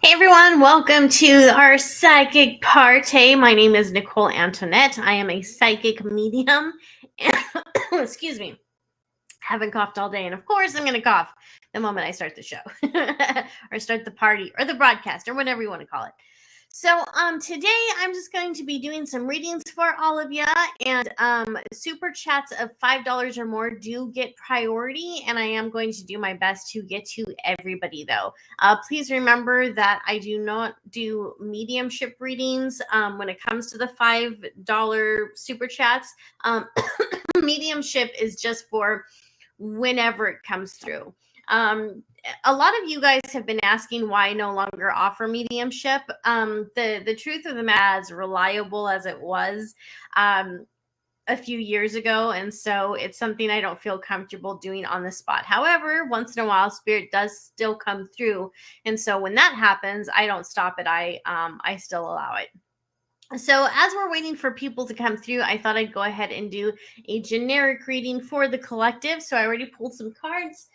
Hey everyone, welcome to our psychic party. My name is Nicole Antoinette. I am a psychic medium. Excuse me, haven't coughed all day, and of course I'm going to cough the moment I start the show or start the party or the broadcast or whatever you want to call it. So today I'm just going to be doing some readings for all of you, and super chats of $5 or more do get priority, and I am going to do my best to get to everybody though. Please remember that I do not do mediumship readings when it comes to the $5 super chats. Mediumship is just for whenever it comes through. A lot of you guys have been asking why I no longer offer mediumship. The truth of the matter, as reliable as it was a few years ago, and so it's something I don't feel comfortable doing on the spot. However, once in a while, spirit does still come through, and so when that happens, I don't stop it. I still allow it. So as we're waiting for people to come through, I thought I'd go ahead and do a generic reading for the collective. So I already pulled some cards.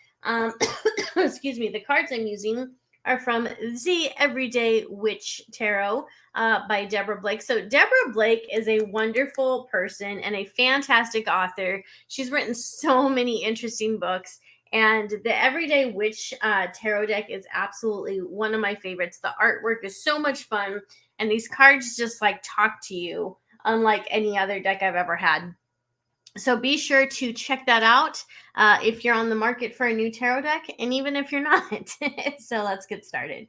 Excuse me. The cards I'm using are from the Everyday Witch Tarot by Deborah Blake. So Deborah Blake is a wonderful person and a fantastic author. She's written so many interesting books. And the Everyday Witch Tarot deck is absolutely one of my favorites. The artwork is so much fun. And these cards just like talk to you unlike any other deck I've ever had. So be sure to check that out if you're on the market for a new tarot deck, and even if you're not. So let's get started.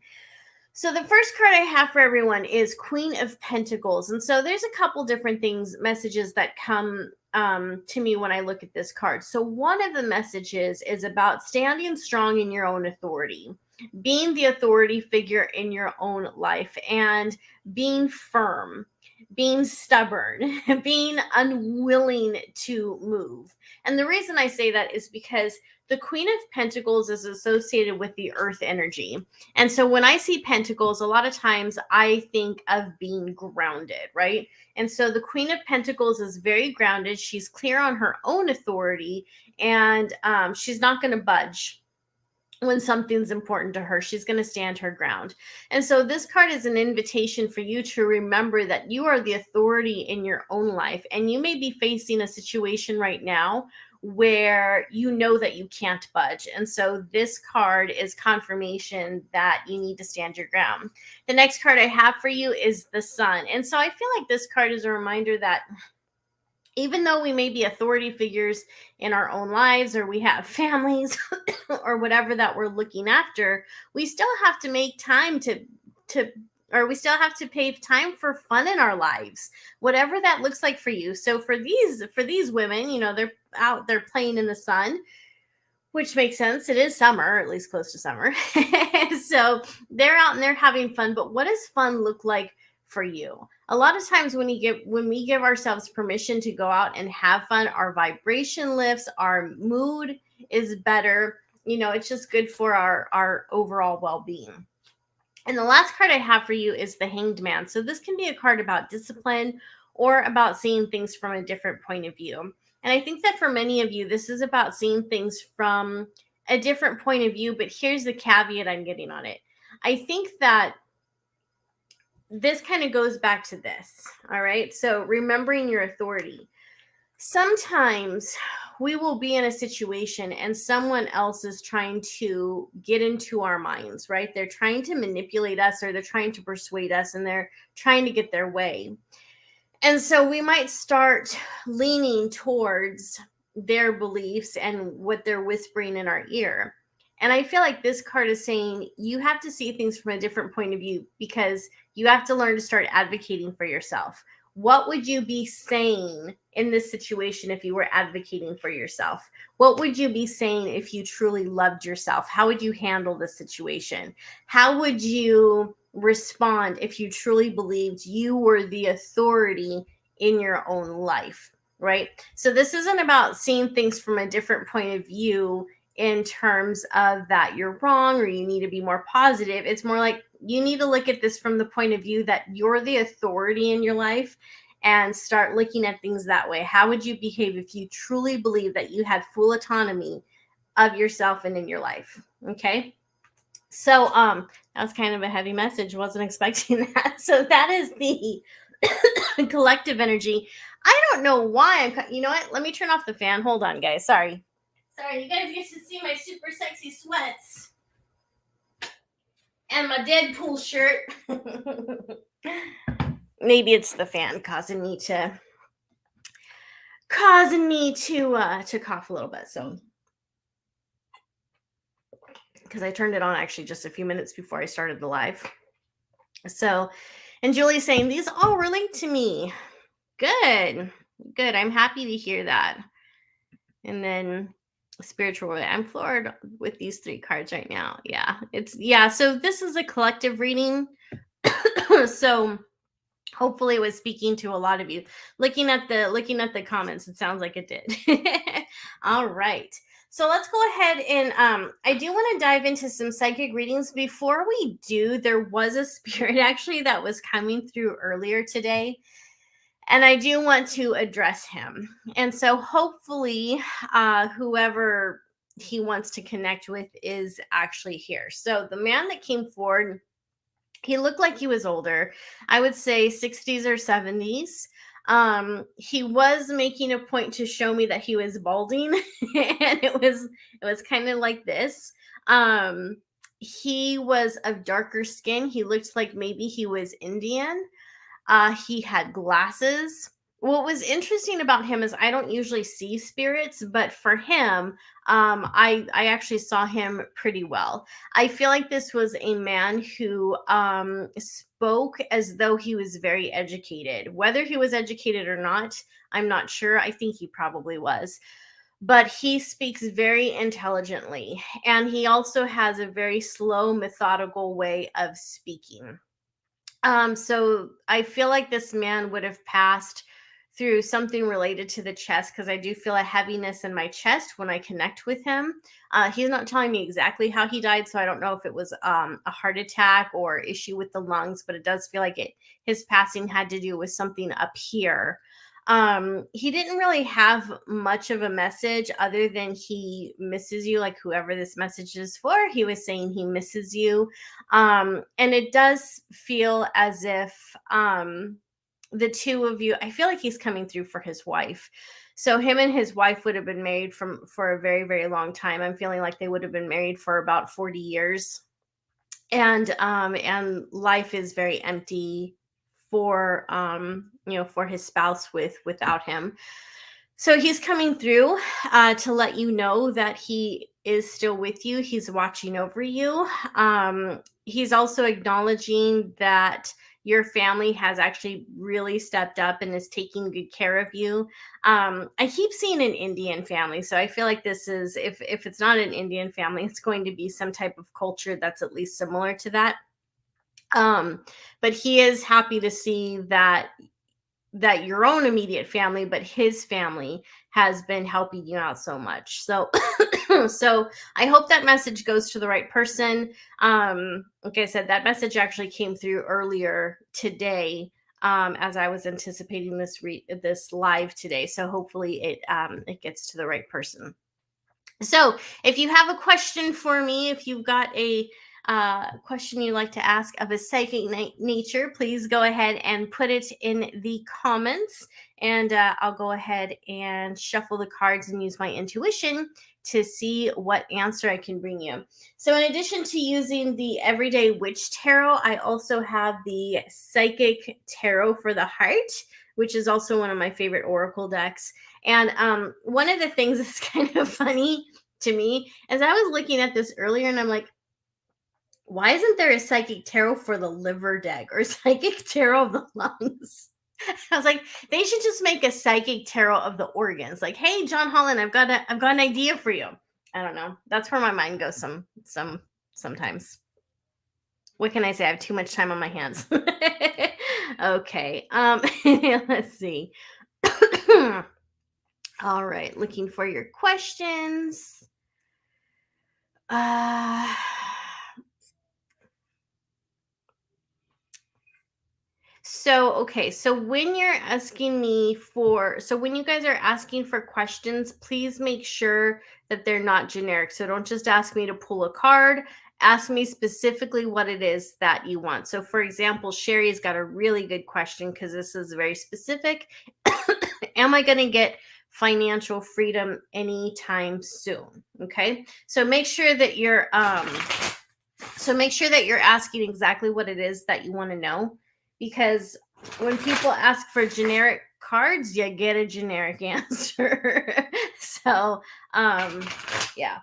So the first card I have for everyone is Queen of Pentacles. And so there's a couple different messages that come to me when I look at this card. So one of the messages is about standing strong in your own authority, being the authority figure in your own life, and being firm, being stubborn, being unwilling to move. And the reason I say that is because the Queen of Pentacles is associated with the earth energy. And so when I see pentacles, a lot of times I think of being grounded, right? And so the Queen of Pentacles is very grounded. She's clear on her own authority, and she's not going to budge when something's important to her. She's going to stand her ground. And so this card is an invitation for you to remember that you are the authority in your own life. And you may be facing a situation right now where you know that you can't budge. And so this card is confirmation that you need to stand your ground. The next card I have for you is the Sun. And so I feel like this card is a reminder that even though we may be authority figures in our own lives, or we have families or whatever that we're looking after, we still have to make time or we still have to pave time for fun in our lives, whatever that looks like for you. So for these women, you know, they're out there playing in the sun, which makes sense. It is summer, at least close to summer. So they're out and they're having fun. But what does fun look like for you? A lot of times when we give ourselves permission to go out and have fun, our vibration lifts, our mood is better. You know, it's just good for our overall well-being. And the last card I have for you is the Hanged Man. So this can be a card about discipline or about seeing things from a different point of view. And I think that for many of you, this is about seeing things from a different point of view. But here's the caveat I'm getting on it. I think that this kind of goes back to this. All right. So remembering your authority. Sometimes we will be in a situation and someone else is trying to get into our minds, right? They're trying to manipulate us, or they're trying to persuade us, and they're trying to get their way. And so we might start leaning towards their beliefs and what they're whispering in our ear. And I feel like this card is saying you have to see things from a different point of view, because you have to learn to start advocating for yourself. What would you be saying in this situation if you were advocating for yourself? What would you be saying if you truly loved yourself? How would you handle the situation? How would you respond if you truly believed you were the authority in your own life, right? So this isn't about seeing things from a different point of view in terms of that you're wrong or you need to be more positive. It's more like you need to look at this from the point of view that you're the authority in your life, and start looking at things that way. How would you behave if you truly believe that you had full autonomy of yourself and in your life? Okay. So that was kind of a heavy message. Wasn't expecting that. So that is the collective energy. I don't know why you know what? Let me turn off the fan. Hold on, guys. Sorry. Sorry, you guys get to see my super sexy sweats and my Deadpool shirt. Maybe it's the fan causing me to cough a little bit. So because I turned it on actually just a few minutes before I started the live. So, and Julie's saying these all relate to me. Good. Good. I'm happy to hear that. And then spiritual, I'm floored with these 3 cards right now. Yeah. So this is a collective reading. So hopefully it was speaking to a lot of you. Looking at the comments, it sounds like it did. All right. So let's go ahead and I do want to dive into some psychic readings. Before we do, there was a spirit actually that was coming through earlier today, and I do want to address him. And so hopefully whoever he wants to connect with is actually here. So the man that came forward, he looked like he was older. I would say 60s or 70s. He was making a point to show me that he was balding, and it was kind of like this. He was of darker skin. He looked like maybe he was Indian. He had glasses. What was interesting about him is I don't usually see spirits, but for him, I actually saw him pretty well. I feel like this was a man who spoke as though he was very educated. Whether he was educated or not, I'm not sure. I think he probably was. But he speaks very intelligently, and he also has a very slow, methodical way of speaking. So I feel like this man would have passed through something related to the chest, because I do feel a heaviness in my chest when I connect with him. He's not telling me exactly how he died, so I don't know if it was a heart attack or issue with the lungs, but it does feel like his passing had to do with something up here. He didn't really have much of a message other than he misses you, like whoever this message is for. He was saying he misses you. And it does feel as if the two of you, I feel like he's coming through for his wife. So him and his wife would have been married for a very, very long time. I'm feeling like they would have been married for about 40 years. And life is very empty for for his spouse without him. So he's coming through to let you know that he is still with you. He's watching over you. He's also acknowledging that your family has actually really stepped up and is taking good care of you. I keep seeing an Indian family, so I feel like this is, if it's not an Indian family, it's going to be some type of culture that's at least similar to that. But he is happy to see that your own immediate family, but his family has been helping you out so much. So so I hope that message goes to the right person. Like I said, that message actually came through earlier today, as I was anticipating this live today. So hopefully it gets to the right person. So if you have a question for me, if you've got a question you'd like to ask of a psychic nature, please go ahead and put it in the comments, and I'll go ahead and shuffle the cards and use my intuition to see what answer I can bring you. So in addition to using the Everyday Witch Tarot, I also have the Psychic Tarot for the Heart, which is also one of my favorite oracle decks. And one of the things that's kind of funny to me is I was looking at this earlier and I'm like, why isn't there a psychic tarot for the liver deck or psychic tarot of the lungs? I was like, they should just make a psychic tarot of the organs. Like, hey, John Holland, I've got an idea for you. I don't know. That's where my mind goes sometimes. What can I say? I have too much time on my hands. Okay. Let's see. All right, looking for your questions. So when you're asking me so when you guys are asking for questions, please make sure that they're not generic. So don't just ask me to pull a card. ask me specifically what it is that you want. So, for example, Sherry's got a really good question because this is very specific. Am I going to get financial freedom anytime soon? Okay. So make sure that you're asking exactly what it is that you want to know, because when people ask for generic cards, you get a generic answer. So, yeah.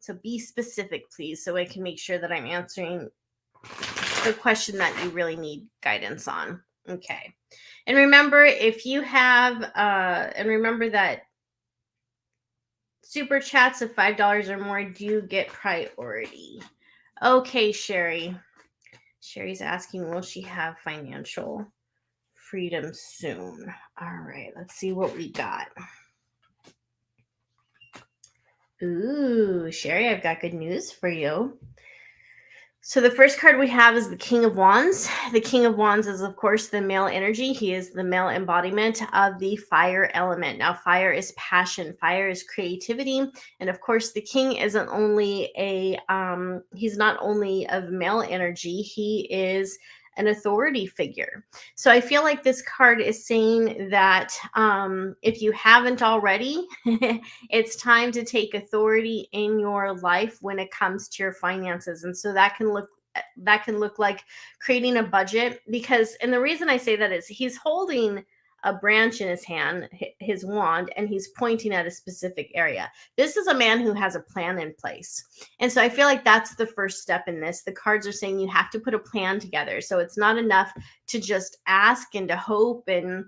So be specific, please, so I can make sure that I'm answering the question that you really need guidance on. Okay. And remember, if you have, remember that super chats of $5 or more do get priority. Okay, Sherry. Sherry's asking, will she have financial freedom soon? All right, let's see what we got. Ooh, Sherry, I've got good news for you. So the first card we have is the King of Wands. The King of Wands is, of course, the male energy. He is the male embodiment of the fire element. Now, fire is passion. Fire is creativity. And of course, the King isn't only he's not only of male energy, he is an authority figure. So I feel like this card is saying that if you haven't already, it's time to take authority in your life when it comes to your finances. And so that can look like creating a budget, because, and the reason I say that is he's holding a branch in his hand, his wand, and he's pointing at a specific area. This is a man who has a plan in place. And so I feel like that's the first step in this. The cards are saying you have to put a plan together. So it's not enough to just ask and to hope, and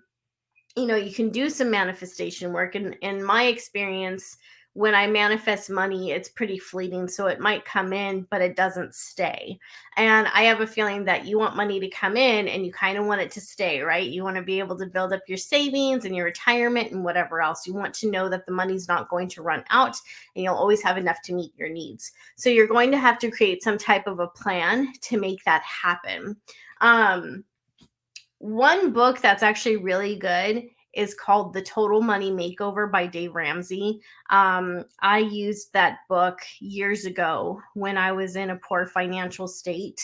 you can do some manifestation work. And in my experience, when I manifest money, it's pretty fleeting. So it might come in, but it doesn't stay. And I have a feeling that you want money to come in and you kind of want it to stay, right? You want to be able to build up your savings and your retirement and whatever else. You want to know that the money's not going to run out and you'll always have enough to meet your needs. So you're going to have to create some type of a plan to make that happen. One book that's actually really good is called The Total Money Makeover by Dave Ramsey. I used that book years ago when I was in a poor financial state,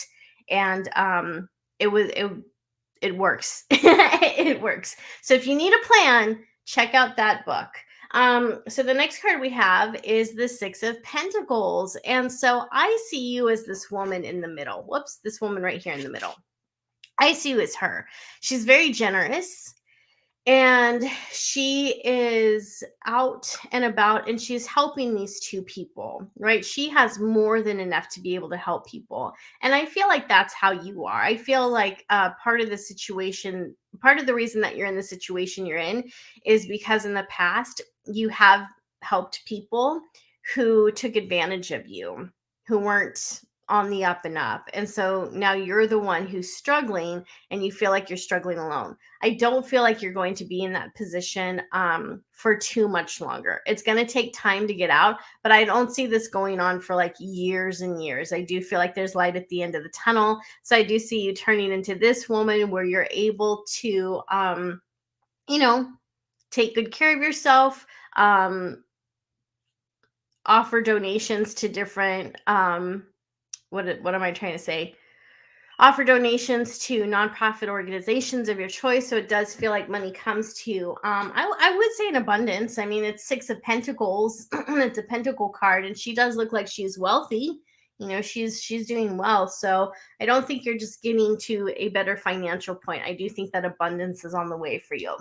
and it works. It works. So if you need a plan, check out that book. So the next card we have is the Six of Pentacles. And so I see you as this woman in the middle. Whoops, this woman right here in the middle. I see you as her. She's very generous, and she is out and about, and she's helping these two people, right? She has more than enough to be able to help people. And I feel like that's how you are. I feel like part of the reason that you're in the situation you're in is because in the past you have helped people who took advantage of you, who weren't on the up and up. And so now you're the one who's struggling, and you feel like you're struggling alone. I don't feel like you're going to be in that position for too much longer. It's going to take time to get out, but I don't see this going on for like years and years. I do feel like there's light at the end of the tunnel. So I do see you turning into this woman where you're able to, take good care of yourself, offer donations to different, what am I trying to say? Offer donations to nonprofit organizations of your choice. So it does feel like money comes to you. I would say in abundance. I mean, it's Six of Pentacles. It's a pentacle card, and she does look like she's wealthy. She's doing well. So I don't think you're just getting to a better financial point. I do think that abundance is on the way for you.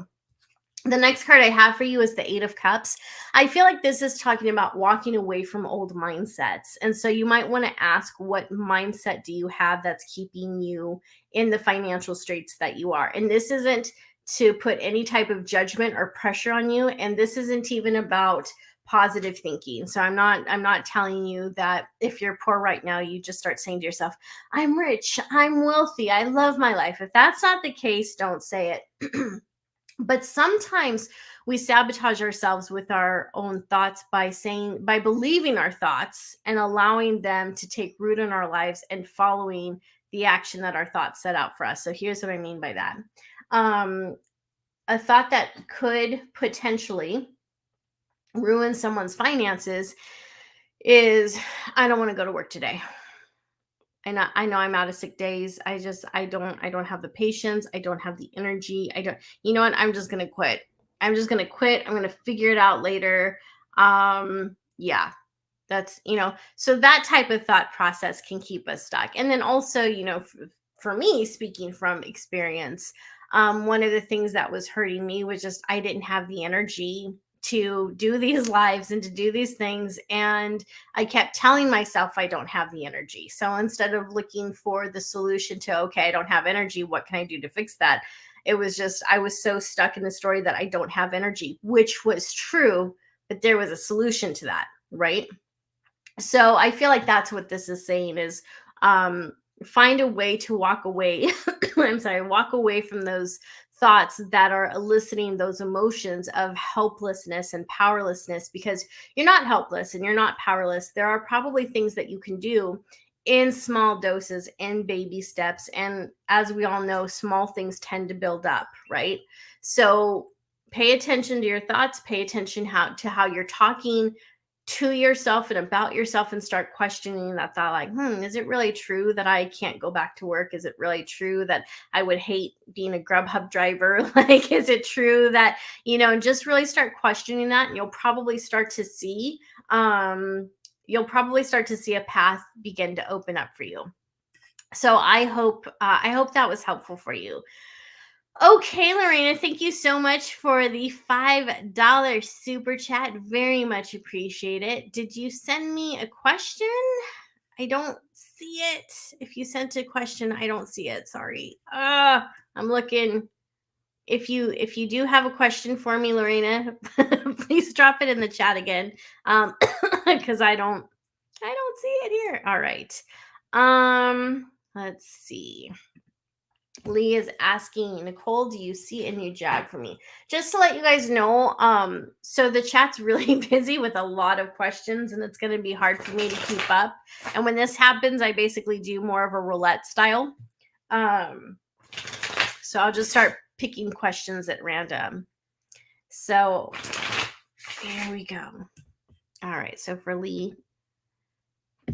The next card I have for you is the Eight of Cups. I feel like this is talking about walking away from old mindsets. And so you might want to ask, what mindset do you have that's keeping you in the financial straits that you are? And this isn't to put any type of judgment or pressure on you. And this isn't even about positive thinking. So I'm not telling you that if you're poor right now, you just start saying to yourself, I'm rich, I'm wealthy, I love my life. If that's not the case, don't say it. But sometimes we sabotage ourselves with our own thoughts by believing our thoughts and allowing them to take root in our lives and following the action that our thoughts set out for us. So here's what I mean by that. A thought that could potentially ruin someone's finances is, I don't want to go to work today. And I know I'm out of sick days. I don't have the patience. I don't have the energy. I don't, you know what? I'm just going to quit. I'm just going to quit. I'm going to figure it out later. Yeah, that's, so that type of thought process can keep us stuck. And then also, for me, speaking from experience, one of the things that was hurting me was just I didn't have the energy to do these lives and to do these things. And I kept telling myself I don't have the energy. So instead of looking for the solution to, okay, I don't have energy, what can I do to fix that? It was just, I was so stuck in the story that I don't have energy, which was true, but there was a solution to that, right? So I feel like that's what this is saying is um, find a way to walk away. I'm sorry, walk away from those thoughts that are eliciting those emotions of helplessness and powerlessness, because you're not helpless and you're not powerless. There are probably things that you can do in small doses, in baby steps. And as we all know, small things tend to build up, right? So pay attention to your thoughts, pay attention to how you're talking to yourself and about yourself, and start questioning that thought, like, is it really true that I can't go back to work? Is it really true that I would hate being a Grubhub driver? Like, is it true that, just really start questioning that, and you'll probably start to see a path begin to open up for you. So I hope that was helpful for you. Okay, Lorena, thank you so much for the $5 super chat. Very much appreciate it. Did you send me a question? I don't see it. If you sent a question, I don't see it. Sorry. I'm looking. If you do have a question for me, Lorena, please drop it in the chat again. Because I don't see it here. All right. Let's see. Lee is asking, Nicole, do you see a new job for me? Just to let you guys know, so the chat's really busy with a lot of questions, and it's going to be hard for me to keep up. And when this happens, I basically do more of a roulette style. So I'll just start picking questions at random. So here we go. All right. So for Lee,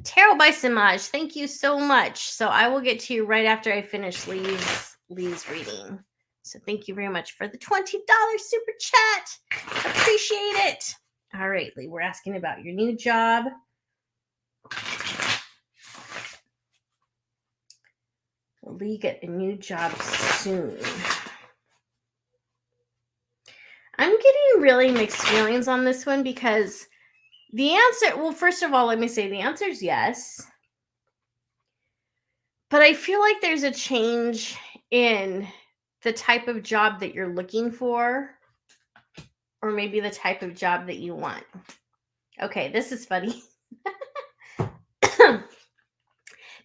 Tarot by Samaj, thank you so much. So I will get to you right after I finish Lee's reading. So thank you very much for the $20 super chat. Appreciate it. All right, Lee, we're asking about your new job. Will Lee get a new job soon? I'm getting really mixed feelings on this one, because the answer, well, first of all, let me say the answer is yes. But I feel like there's a change in the type of job that you're looking for, or maybe the type of job that you want. Okay, this is funny.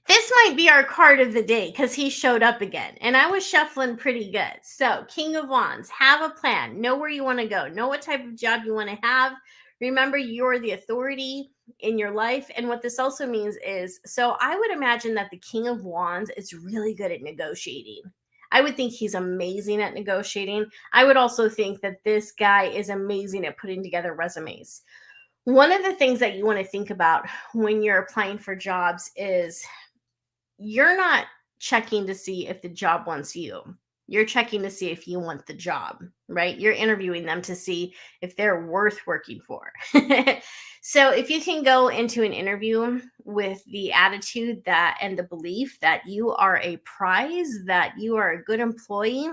This might be our card of the day, because he showed up again, and I was shuffling pretty good. So, King of Wands, have a plan, know where you want to go, know what type of job you want to have. Remember, you're the authority in your life. And what this also means is, so I would imagine that the King of Wands is really good at negotiating. I would think he's amazing at negotiating. I would also think that this guy is amazing at putting together resumes. One of the things that you want to think about when you're applying for jobs is you're not checking to see if the job wants you. You're checking to see if you want the job, right? You're interviewing them to see if they're worth working for. So if you can go into an interview with the attitude that, and the belief that you are a prize, that you are a good employee,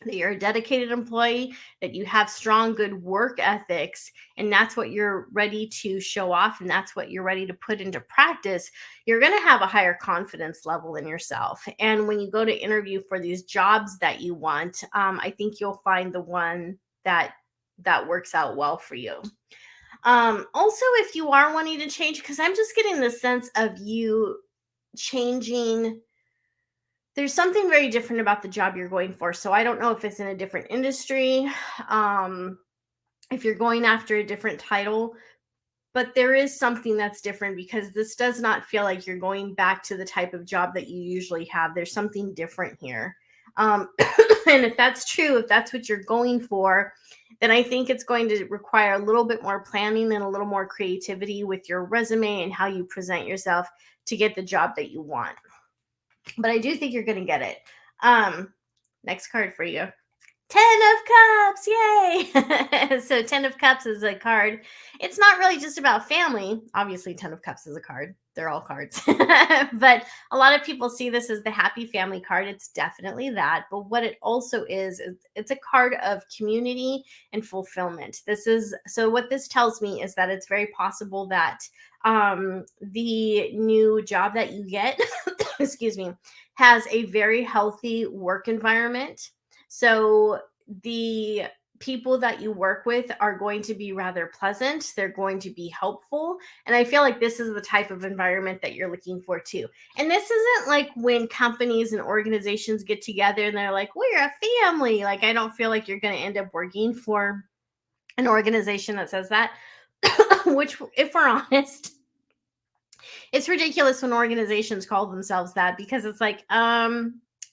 that you're a dedicated employee, that you have strong, good work ethics, and that's what you're ready to show off, and that's what you're ready to put into practice, you're going to have a higher confidence level in yourself. And when you go to interview for these jobs that you want, I think you'll find the one that works out well for you. Also, if you are wanting to change, because I'm just getting the sense of you changing, there's something very different about the job you're going for. So I don't know if it's in a different industry, if you're going after a different title, but there is something that's different, because this does not feel like you're going back to the type of job that you usually have. There's something different here. And if that's true, if that's what you're going for, then I think it's going to require a little bit more planning and a little more creativity with your resume and how you present yourself to get the job that you want. But I do think you're going to get it. Next card for you. 10 of Cups, yay! So 10 of Cups is a card. It's not really just about family. Obviously, 10 of Cups is a card. They're all cards. But a lot of people see this as the happy family card. It's definitely that. But what it also is it's a card of community and fulfillment. So what this tells me is that it's very possible that the new job that you get, excuse me, has a very healthy work environment. So the people that you work with are going to be rather pleasant. They're going to be helpful. And I feel like this is the type of environment that you're looking for too. And this isn't like when companies and organizations get together and they're like, we're a family. Like, I don't feel like you're going to end up working for an organization that says that, which, if we're honest, it's ridiculous when organizations call themselves that, because it's like,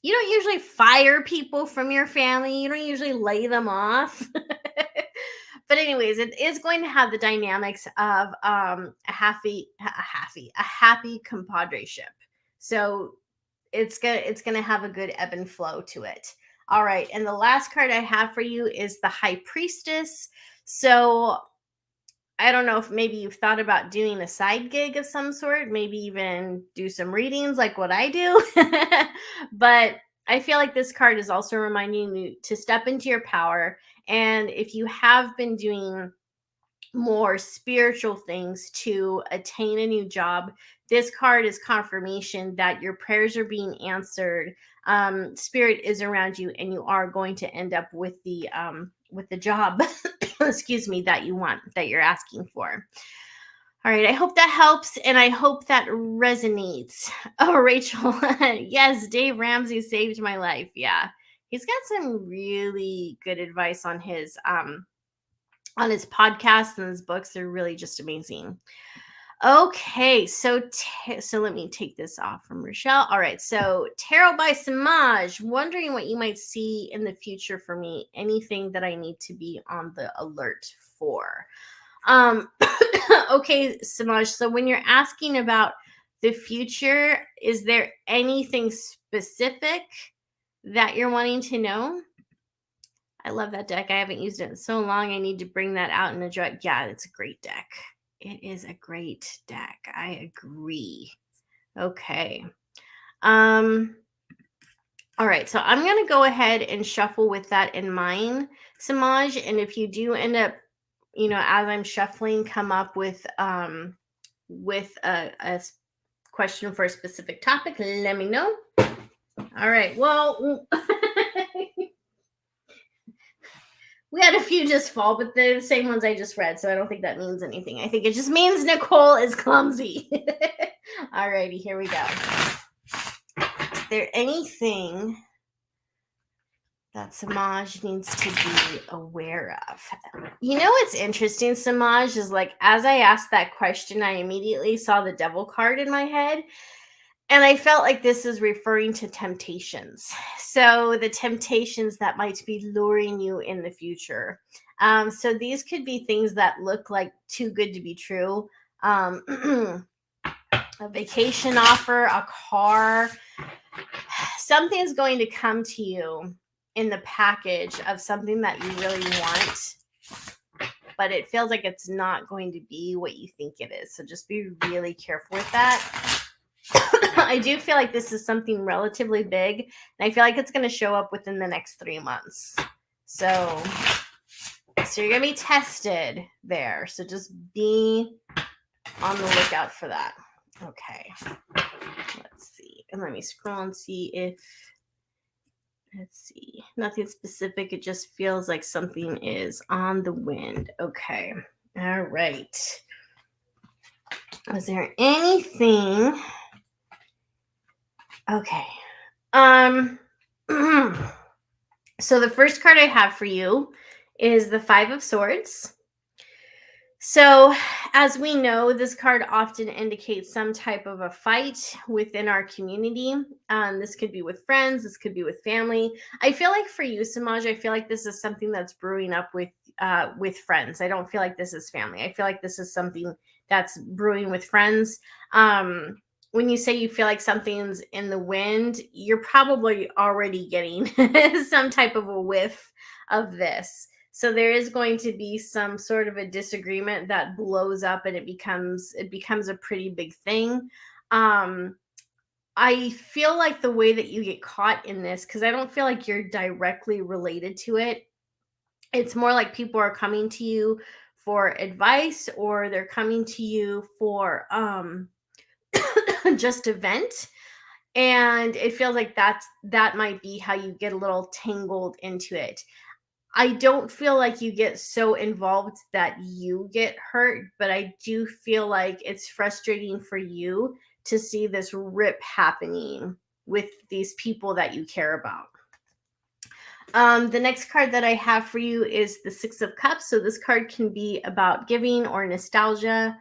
you don't usually fire people from your family. You don't usually lay them off. But anyways, it is going to have the dynamics of a happy compadreship. So it's gonna have a good ebb and flow to it. All right, and the last card I have for you is the High Priestess. So I don't know if maybe you've thought about doing a side gig of some sort, maybe even do some readings like what I do. But I feel like this card is also reminding you to step into your power. And if you have been doing more spiritual things to attain a new job, this card is confirmation that your prayers are being answered. Spirit is around you, and you are going to end up with the job excuse me, that you want, that you're asking for. All right, I hope that helps, and I hope that resonates. Oh, Rachel, yes, Dave Ramsey saved my life. Yeah, he's got some really good advice on his podcasts and his books. They're really just amazing. Okay, so let me take this off from Rochelle. All right, so Tarot by Samaj, wondering what you might see in the future for me. Anything that I need to be on the alert for. Okay, Samaj, so when you're asking about the future, is there anything specific that you're wanting to know? I love that deck. I haven't used it in so long. I need to bring that out in a drug. Yeah, it's a great deck. It is a great deck. I agree. Okay. All right. So I'm going to go ahead and shuffle with that in mind, Samaj. And if you do end up, as I'm shuffling, come up with a question for a specific topic, let me know. All right. Well, we had a few just fall, but they're the same ones I just read, so I don't think that means anything. I think it just means Nicole is clumsy. Alrighty, here we go. Is there anything that Samaj needs to be aware of? You know what's interesting, Samaj, is like as I asked that question, I immediately saw the devil card in my head. And I felt like this is referring to temptations. So the temptations that might be luring you in the future. So these could be things that look like too good to be true. A vacation offer, a car. Something's going to come to you in the package of something that you really want. But it feels like it's not going to be what you think it is. So just be really careful with that. I do feel like this is something relatively big, and I feel like it's going to show up within the next 3 months. So you're going to be tested there. So just be on the lookout for that. Okay. Let's see. And let me scroll and see if, let's see. Nothing specific. It just feels like something is on the wind. Okay. All right. Is there anything... Okay. So the first card I have for you is the Five of Swords. So as we know, this card often indicates some type of a fight within our community. This could be with friends. This could be with family. I feel like for you, Samaj, I feel like this is something that's brewing up with with friends. I don't feel like this is family. I feel like this is something that's brewing with friends. When you say you feel like something's in the wind, you're probably already getting some type of a whiff of this. So there is going to be some sort of a disagreement that blows up and it becomes a pretty big thing. I feel like the way that you get caught in this, because I don't feel like you're directly related to it. It's more like people are coming to you for advice, or they're coming to you for just a vent. And it feels like that might be how you get a little tangled into it. I don't feel like you get so involved that you get hurt, but I do feel like it's frustrating for you to see this rip happening with these people that you care about. The next card that I have for you is the Six of Cups. So this card can be about giving or nostalgia.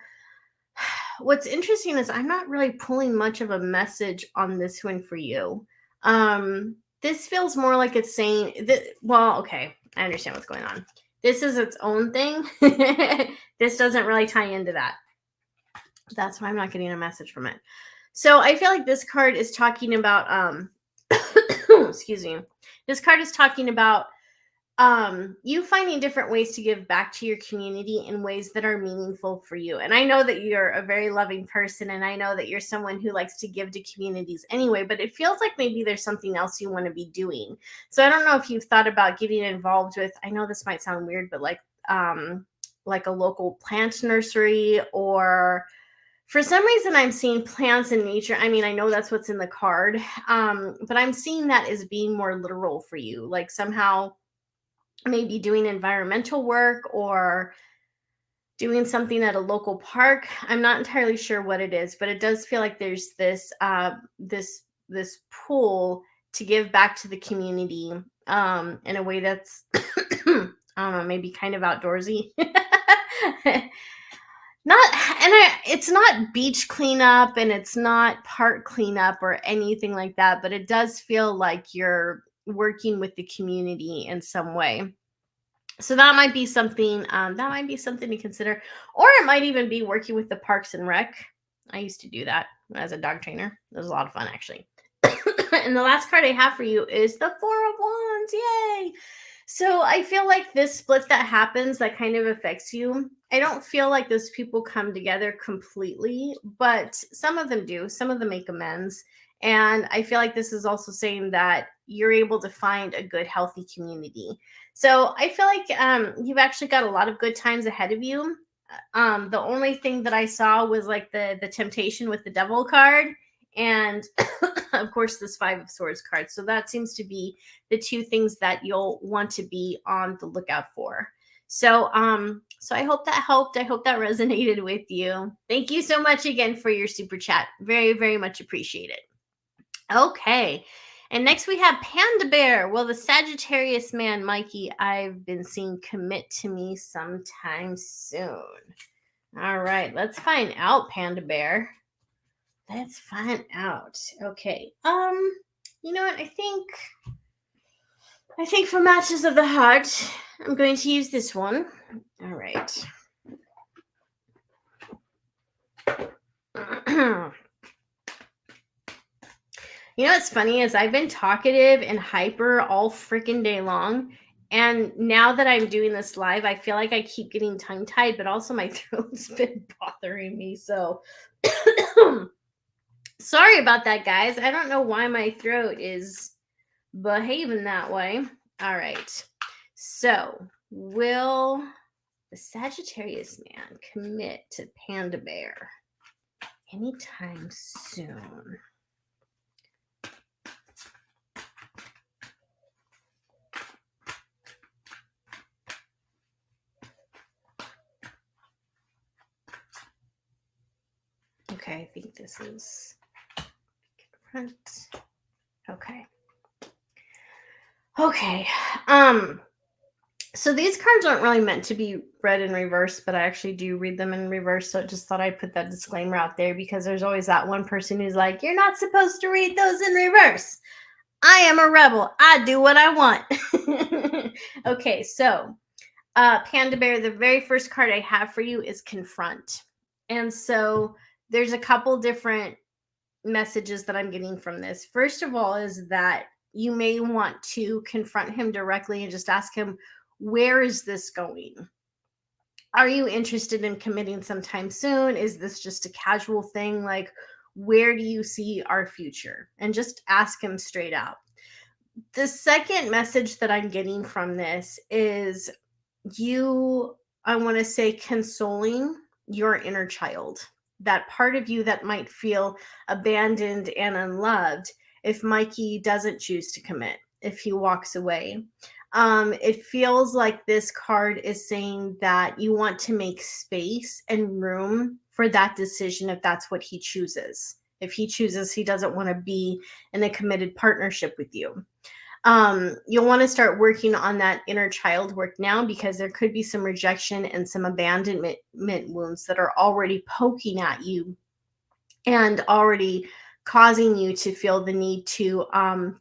What's interesting is I'm not really pulling much of a message on this one for you. This feels more like it's saying that, well, okay, I understand what's going on. This is its own thing. This doesn't really tie into that. That's why I'm not getting a message from it. So I feel like this card is talking about, excuse me. This card is talking about you finding different ways to give back to your community in ways that are meaningful for you. And I know that you're a very loving person, and I know that you're someone who likes to give to communities anyway, but it feels like maybe there's something else you want to be doing. So I don't know if you've thought about getting involved with, I know this might sound weird, but like a local plant nursery, or for some reason I'm seeing plants in nature. I mean, I know that's what's in the card, but I'm seeing that as being more literal for you, like somehow maybe doing environmental work or doing something at a local park. I'm not entirely sure what it is, but it does feel like there's this this pull to give back to the community in a way that's I don't know, maybe kind of outdoorsy. It's not beach cleanup and it's not park cleanup or anything like that, but it does feel like you're working with the community in some way. So that might be something to consider, or it might even be working with the Parks and Rec. I used to do that as a dog trainer. It was a lot of fun, actually. And the last card I have for you is the Four of Wands. Yay! So I feel like this split that happens that kind of affects you. I don't feel like those people come together completely, but some of them do. Some of them make amends. And I feel like this is also saying that you're able to find a good, healthy community. So I feel like you've actually got a lot of good times ahead of you. The only thing that I saw was like the temptation with the devil card, and of course this Five of Swords card. So that seems to be the two things that you'll want to be on the lookout for. So I hope that helped. I hope that resonated with you. Thank you so much again for your super chat. Very, very much appreciated. Okay. And next we have Panda Bear. Well, the Sagittarius man, Mikey, I've been seeing commit to me sometime soon. All right, let's find out, Panda Bear. Let's find out. Okay. You know what? I think for matches of the heart, I'm going to use this one. All right. You know what's funny is I've been talkative and hyper all freaking day long. And now that I'm doing this live, I feel like I keep getting tongue-tied, but also my throat's been bothering me. So sorry about that, guys. I don't know why my throat is behaving that way. All right. So will the Sagittarius man commit to Panda Bear anytime soon? Okay, I think this is front. Okay. So these cards aren't really meant to be read in reverse, but I actually do read them in reverse. So I just thought I'd put that disclaimer out there, because there's always that one person who's like, you're not supposed to read those in reverse. I am a rebel. I do what I want. Okay, so Panda Bear, the very first card I have for you is confront. And so there's a couple different messages that I'm getting from this. First of all, is that you may want to confront him directly and just ask him, where is this going? Are you interested in committing sometime soon? Is this just a casual thing? Like, where do you see our future? And just ask him straight out. The second message that I'm getting from this is you, I want to say, consoling your inner child, that part of you that might feel abandoned and unloved if Mikey doesn't choose to commit, if he walks away. It feels like this card is saying that you want to make space and room for that decision if that's what he chooses. If he chooses he doesn't want to be in a committed partnership with you. You'll want to start working on that inner child work now, because there could be some rejection and some abandonment wounds that are already poking at you and already causing you to feel the need to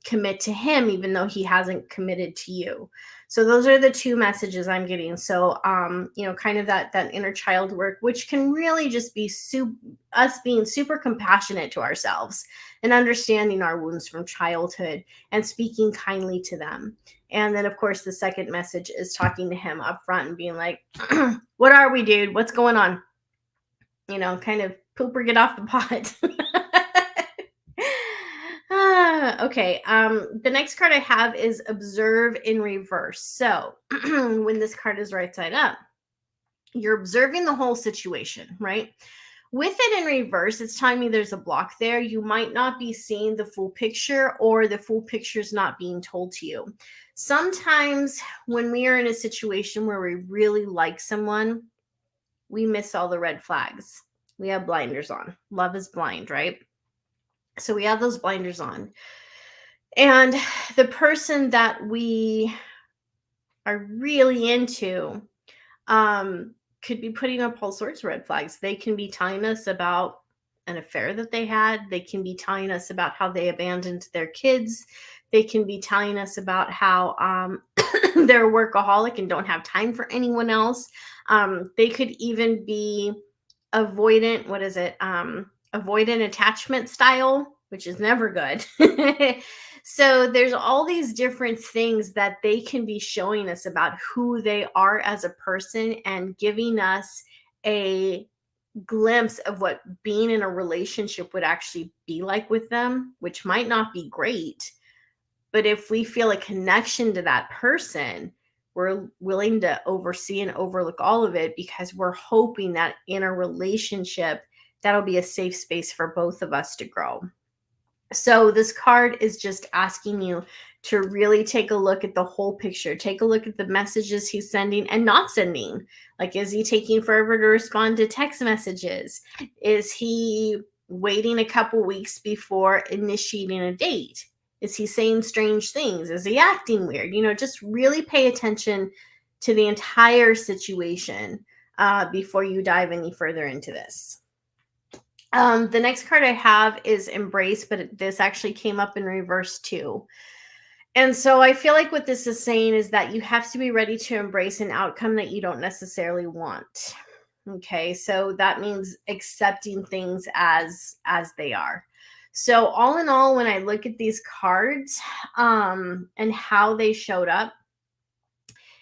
commit to him, even though he hasn't committed to you. So those are the two messages I'm getting. So, kind of that inner child work, which can really just be us being super compassionate to ourselves and understanding our wounds from childhood and speaking kindly to them. And then, of course, the second message is talking to him up front and being like, what are we, dude? What's going on? Kind of poop or get off the pot. Okay. The next card I have is observe in reverse. So when this card is right side up, you're observing the whole situation, right? With it in reverse, it's telling me there's a block there. You might not be seeing the full picture, or the full picture is not being told to you. Sometimes when we are in a situation where we really like someone, we miss all the red flags. We have blinders on. Love is blind, right? So we have those blinders on. And the person that we are really into could be putting up all sorts of red flags. They can be telling us about an affair that they had. They can be telling us about how they abandoned their kids. They can be telling us about how they're a workaholic and don't have time for anyone else. They could even be avoidant. What is it? Avoidant attachment style, which is never good. So there's all these different things that they can be showing us about who they are as a person and giving us a glimpse of what being in a relationship would actually be like with them, which might not be great. But if we feel a connection to that person, we're willing to oversee and overlook all of it, because we're hoping that in a relationship, that'll be a safe space for both of us to grow. So this card is just asking you to really take a look at the whole picture. Take a look at the messages he's sending and not sending. Like, is he taking forever to respond to text messages? Is he waiting a couple weeks before initiating a date? Is he saying strange things? Is he acting weird? Just really pay attention to the entire situation before you dive any further into this. The next card I have is Embrace, but this actually came up in reverse too. And so I feel like what this is saying is that you have to be ready to embrace an outcome that you don't necessarily want. Okay, so that means accepting things as they are. So all in all, when I look at these cards and how they showed up,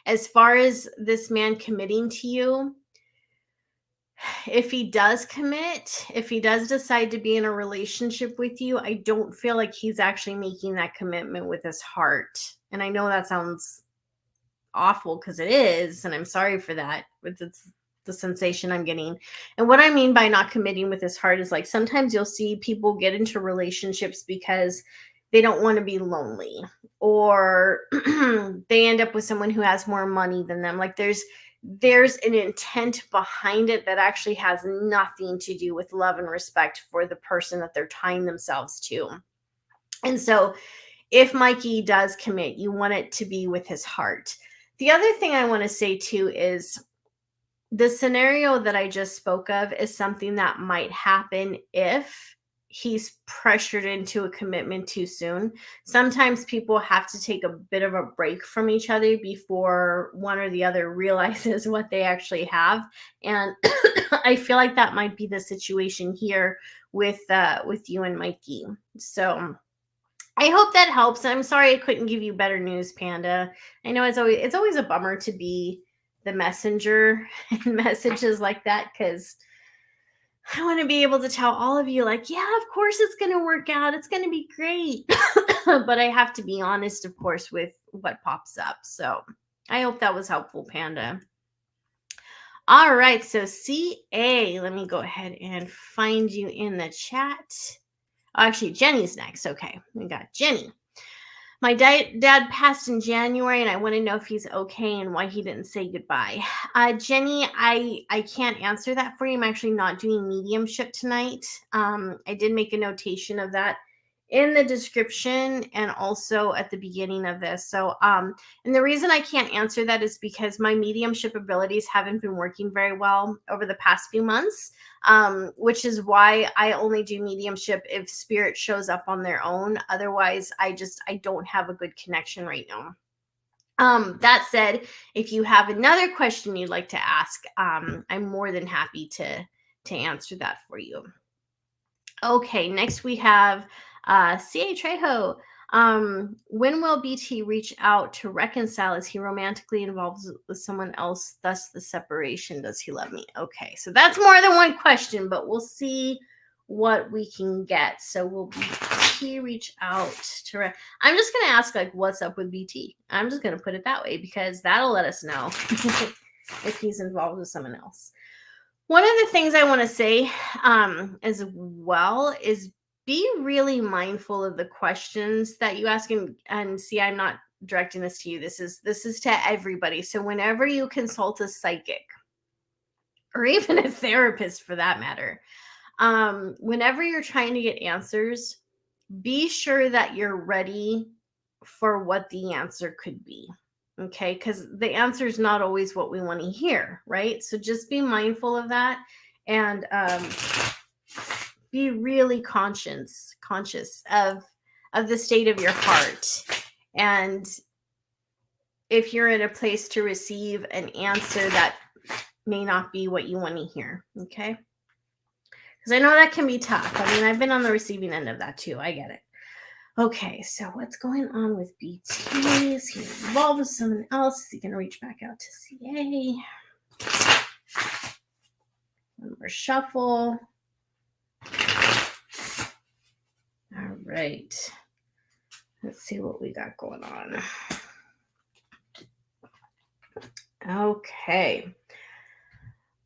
as far as this man committing to you, if he does commit, if he does decide to be in a relationship with you, I don't feel like he's actually making that commitment with his heart. And I know that sounds awful, because it is, and I'm sorry for that, but it's the sensation I'm getting. And what I mean by not committing with his heart is, like, sometimes you'll see people get into relationships because they don't want to be lonely, or they end up with someone who has more money than them. Like, there's an intent behind it that actually has nothing to do with love and respect for the person that they're tying themselves to. And so if Mikey does commit, you want it to be with his heart. The other thing I want to say too is the scenario that I just spoke of is something that might happen if he's pressured into a commitment too soon. Sometimes people have to take a bit of a break from each other before one or the other realizes what they actually have. And I feel like that might be the situation here with you and Mikey. So I hope that helps. I'm sorry I couldn't give you better news, Panda. I know it's always a bummer to be the messenger in messages like that, because I want to be able to tell all of you, like, yeah, of course it's going to work out. It's going to be great. But I have to be honest, of course, with what pops up. So I hope that was helpful, Panda. All right. So CA, let me go ahead and find you in the chat. Oh, actually, Jenny's next. Okay. We got Jenny. My dad passed in January, and I want to know if he's okay and why he didn't say goodbye. Jenny, I can't answer that for you. I'm actually not doing mediumship tonight. I did make a notation of that in the description and also at the beginning of this. So, and the reason I can't answer that is because my mediumship abilities haven't been working very well over the past few months. Which is why I only do mediumship if spirit shows up on their own. Otherwise, I don't have a good connection right now. That said, if you have another question you'd like to ask, I'm more than happy to answer that for you. Okay, next we have CA Trejo. When will BT reach out to reconcile? Is he romantically involved with someone else, thus the separation? Does he love me? Okay, so that's more than one question, but we'll see what we can get. So will BT reach out to I'm just going to ask, like, what's up with BT? I'm just going to put it that way, because that'll let us know if he's involved with someone else. One of the things I want to say as well is be really mindful of the questions that you ask. And see, I'm not directing this to you. This is to everybody. So whenever you consult a psychic, or even a therapist for that matter, whenever you're trying to get answers, be sure that you're ready for what the answer could be. Okay, because the answer is not always what we want to hear, right? So just be mindful of that, and be really conscious of the state of your heart. And if you're in a place to receive an answer that may not be what you want to hear, okay? Because I know that can be tough. I mean, I've been on the receiving end of that too. I get it. Okay, so what's going on with BT? Is he involved with someone else? Is he going to reach back out to CA? One more shuffle. All right. Let's see what we got going on. Okay.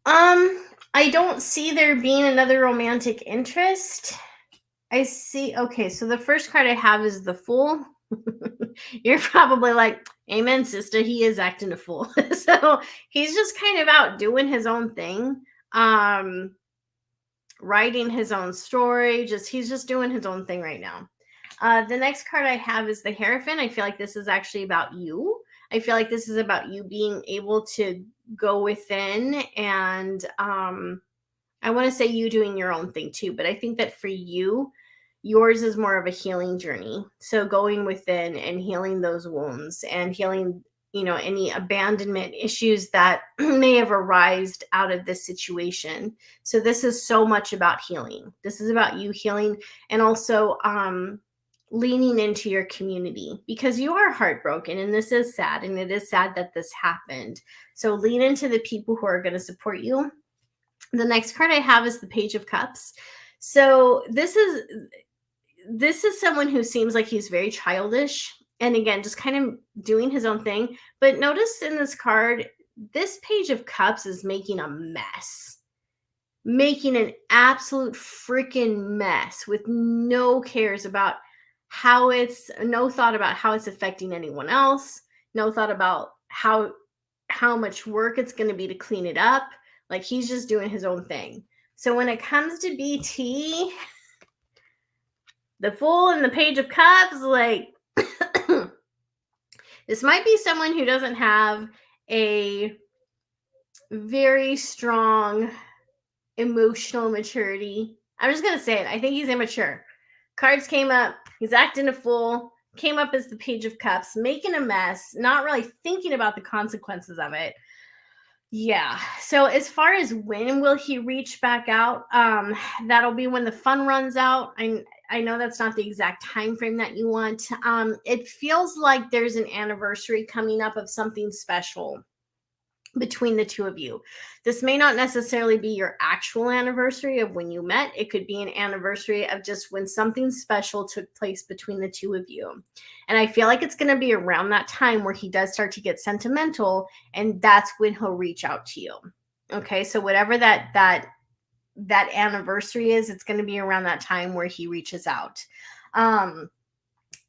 I don't see there being another romantic interest. I see. Okay, so the first card I have is the Fool. You're probably like, amen, sister. He is acting a fool. So he's just kind of out doing his own thing, writing his own story. He's just doing his own thing right now. The next card I have is the Hierophant. I feel like this is actually about you. I feel like this is about you being able to go within, and I want to say you doing your own thing too, but I think that for you, yours is more of a healing journey. So going within and healing those wounds and healing, any abandonment issues that may have arisen out of this situation. So this is so much about healing. This is about you healing, and also leaning into your community, because you are heartbroken, and this is sad, and it is sad that this happened. So lean into the people who are going to support you. The next card I have is the Page of Cups. So this is someone who seems like he's very childish, and again, just kind of doing his own thing. But notice in this card, this Page of Cups is making a mess. Making an absolute freaking mess with no cares about no thought about how it's affecting anyone else. No thought about how much work it's going to be to clean it up. Like, he's just doing his own thing. So when it comes to BT, the Fool and the Page of Cups, like, this might be someone who doesn't have a very strong emotional maturity. I'm just going to say it. I think he's immature. Cards came up. He's acting a fool. Came up as the Page of Cups, making a mess, not really thinking about the consequences of it. Yeah. So as far as when will he reach back out, that'll be when the fun runs out. I know that's not the exact time frame that you want. It feels like there's an anniversary coming up of something special between the two of you. This may not necessarily be your actual anniversary of when you met. It could be an anniversary of just when something special took place between the two of you. And I feel like it's going to be around that time where he does start to get sentimental, and that's when he'll reach out to you. Okay, so whatever that anniversary is, it's going to be around that time where he reaches out.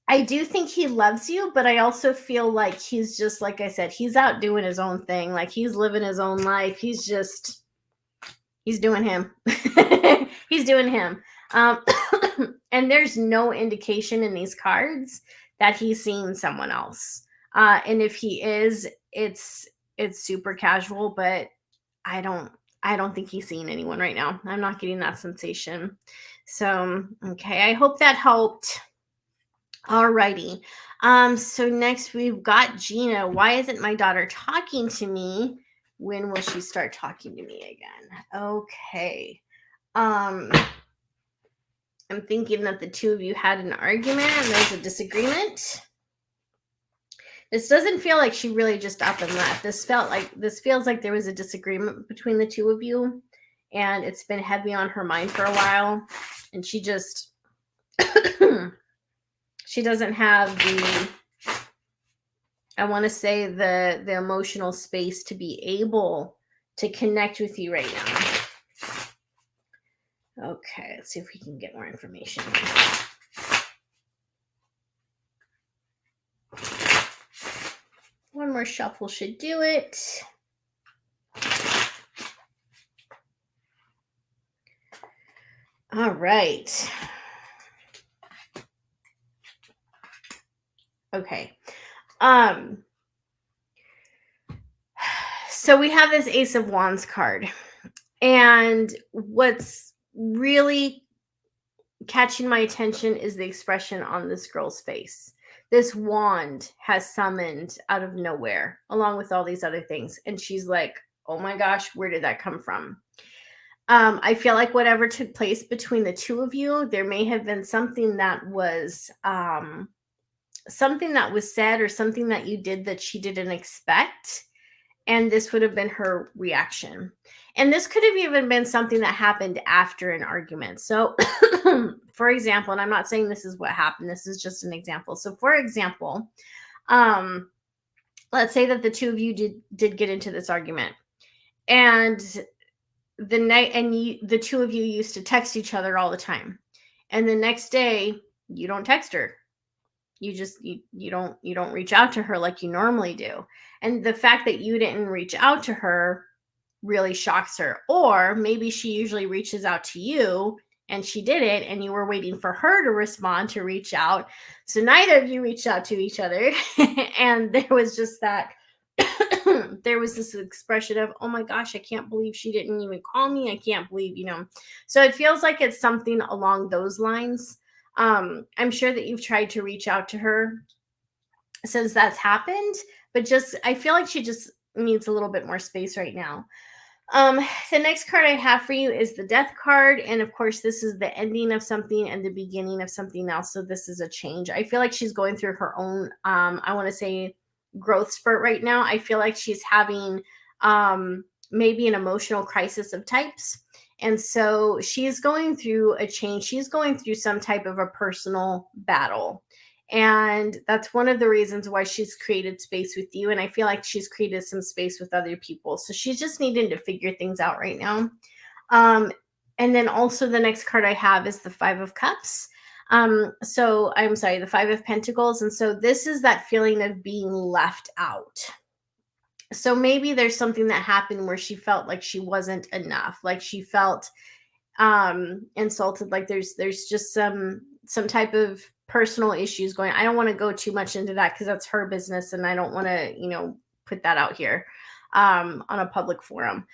I do think he loves you, but I also feel like he's just, like I said, he's out doing his own thing. Like he's living his own life. He's doing him. He's doing him. And there's no indication in these cards that he's seeing someone else. And if he is, it's super casual, but I don't think he's seeing anyone right now. I'm not getting that sensation. So, okay. I hope that helped. Alrighty. So next we've got Gina. Why isn't my daughter talking to me? When will she start talking to me again? Okay. I'm thinking that the two of you had an argument and there's a disagreement. This doesn't feel like she really just up and left. This feels like there was a disagreement between the two of you, and it's been heavy on her mind for a while, and she just she doesn't have I want to say the emotional space to be able to connect with you right now. Okay, let's see if we can get more information. One more shuffle should do it. All right. Okay. So we have this Ace of Wands card. And what's really catching my attention is the expression on this girl's face. This wand has summoned out of nowhere, along with all these other things. And she's like, oh my gosh, where did that come from? I feel like whatever took place between the two of you, there may have been something that was said or something that you did that she didn't expect. And this would have been her reaction. And this could have even been something that happened after an argument. So, for example, and I'm not saying this is what happened. This is just an example. So, for example, let's say that the two of you did get into this argument. And the two of you used to text each other all the time. And the next day, you don't text her. You don't reach out to her like you normally do. And the fact that you didn't reach out to her really shocks her. Or maybe she usually reaches out to you and she didn't, and you were waiting for her to respond to reach out. So neither of you reached out to each other. And there was just that there was this expression of, oh my gosh, I can't believe she didn't even call me. I can't believe, So it feels like it's something along those lines. I'm sure that you've tried to reach out to her since that's happened, but I feel like she just needs a little bit more space right now. The next card I have for you is the Death card. And of course, this is the ending of something and the beginning of something else. So this is a change. I feel like she's going through her own, I want to say, growth spurt right now. I feel like she's having maybe an emotional crisis of types. And so she's going through a change. She's going through some type of a personal battle. And that's one of the reasons why she's created space with you. And I feel like she's created some space with other people. So she's just needing to figure things out right now. And then also the next card I have is the Five of Cups. So I'm sorry, the Five of Pentacles. And so this is that feeling of being left out. So maybe there's something that happened where she felt like she wasn't enough, like she felt insulted, like there's just some type of personal issues going. I don't want to go too much into that because that's her business and I don't want to, put that out here on a public forum.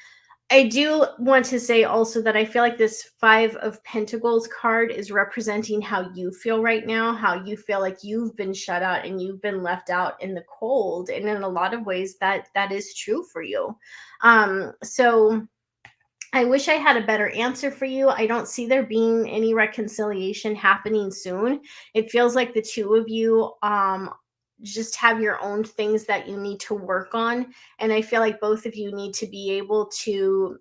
I do want to say also that I feel like this Five of Pentacles card is representing how you feel right now, how you feel like you've been shut out and you've been left out in the cold. And in a lot of ways that is true for you. So I wish I had a better answer for you. I don't see there being any reconciliation happening soon. It feels like the two of you just have your own things that you need to work on. And I feel like both of you need to be able to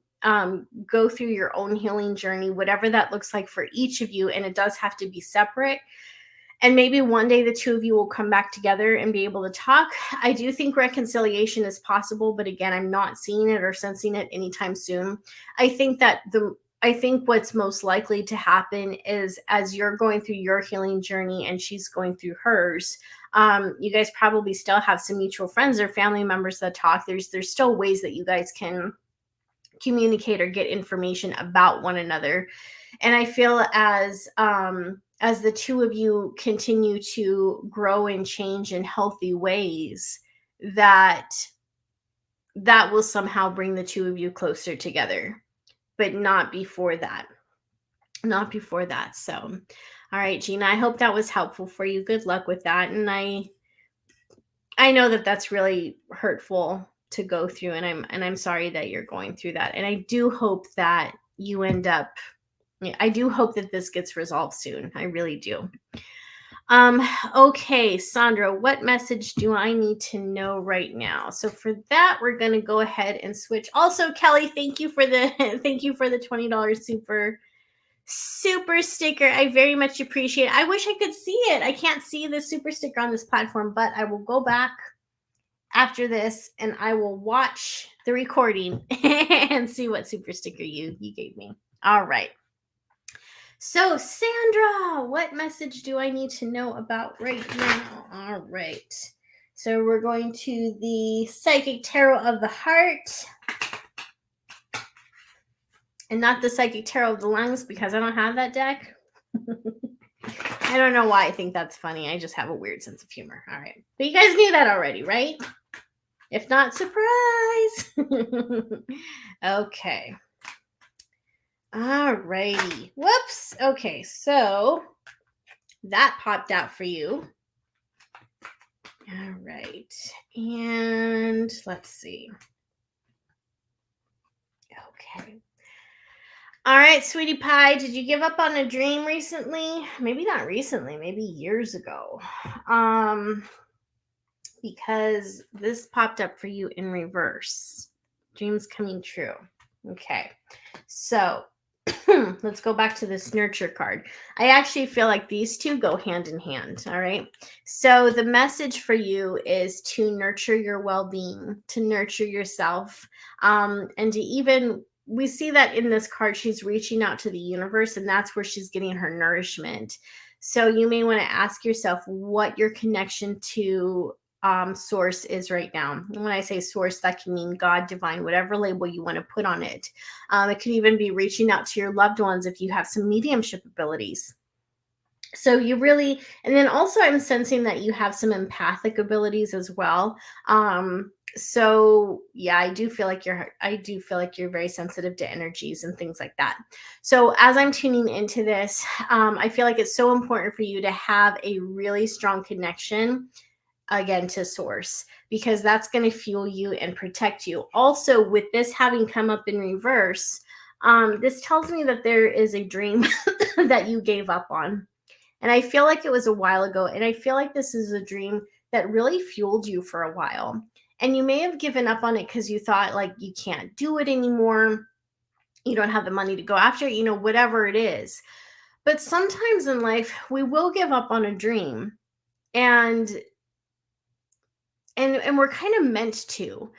go through your own healing journey, whatever that looks like for each of you. And it does have to be separate. And maybe one day the two of you will come back together and be able to talk. I do think reconciliation is possible, but again, I'm not seeing it or sensing it anytime soon. I think what's most likely to happen is as you're going through your healing journey and she's going through hers, you guys probably still have some mutual friends or family members that talk. There's still ways that you guys can communicate or get information about one another. And I feel as the two of you continue to grow and change in healthy ways, that will somehow bring the two of you closer together, but not before that. Not before that. So, all right, Gina, I hope that was helpful for you. Good luck with that. And I know that that's really hurtful to go through, and I'm sorry that you're going through that. And I do hope that you end up I do hope that this gets resolved soon. I really do. Okay, Sandra, what message do I need to know right now? So for that, we're going to go ahead and switch. Also, Kelly, thank you for the $20 super sticker. I very much appreciate it. I wish I could see it. I can't see the super sticker on this platform, but I will go back after this and I will watch the recording and see what super sticker you gave me. All right. So, Sandra, what message do I need to know about right now? All right. So, we're going to the Psychic Tarot of the Heart. And not the Psychic Tarot of the Lungs, because I don't have that deck. I don't know why I think that's funny. I just have a weird sense of humor. All right. But you guys knew that already, right? If not, surprise. Okay. All righty. Whoops. Okay, so that popped out for you. All right. And let's see. Okay. All right, sweetie pie, did you give up on a dream recently? Maybe not recently, maybe years ago. Because this popped up for you in reverse. Dreams coming true. Okay. So, let's go back to this nurture card. I actually feel like these two go hand in hand. All right. So the message for you is to nurture your well-being, to nurture yourself, and to even, we see that in this card, she's reaching out to the universe, and that's where she's getting her nourishment. So you may want to ask yourself what your connection to source is right now. And when I say source, that can mean God, divine, whatever label you want to put on it. It could even be reaching out to your loved ones if you have some mediumship abilities. So you really, and then also I'm sensing that you have some empathic abilities as well. So yeah, I do feel like you're very sensitive to energies and things like that. So as I'm tuning into this, I feel like it's so important for you to have a really strong connection again to source, because that's going to fuel you and protect you. Also, with this having come up in reverse, this tells me that there is a dream that you gave up on. And I feel like it was a while ago. And I feel like this is a dream that really fueled you for a while. And you may have given up on it because you thought like you can't do it anymore. You don't have the money to go after it, whatever it is. But sometimes in life, we will give up on a dream. And we're kind of meant to,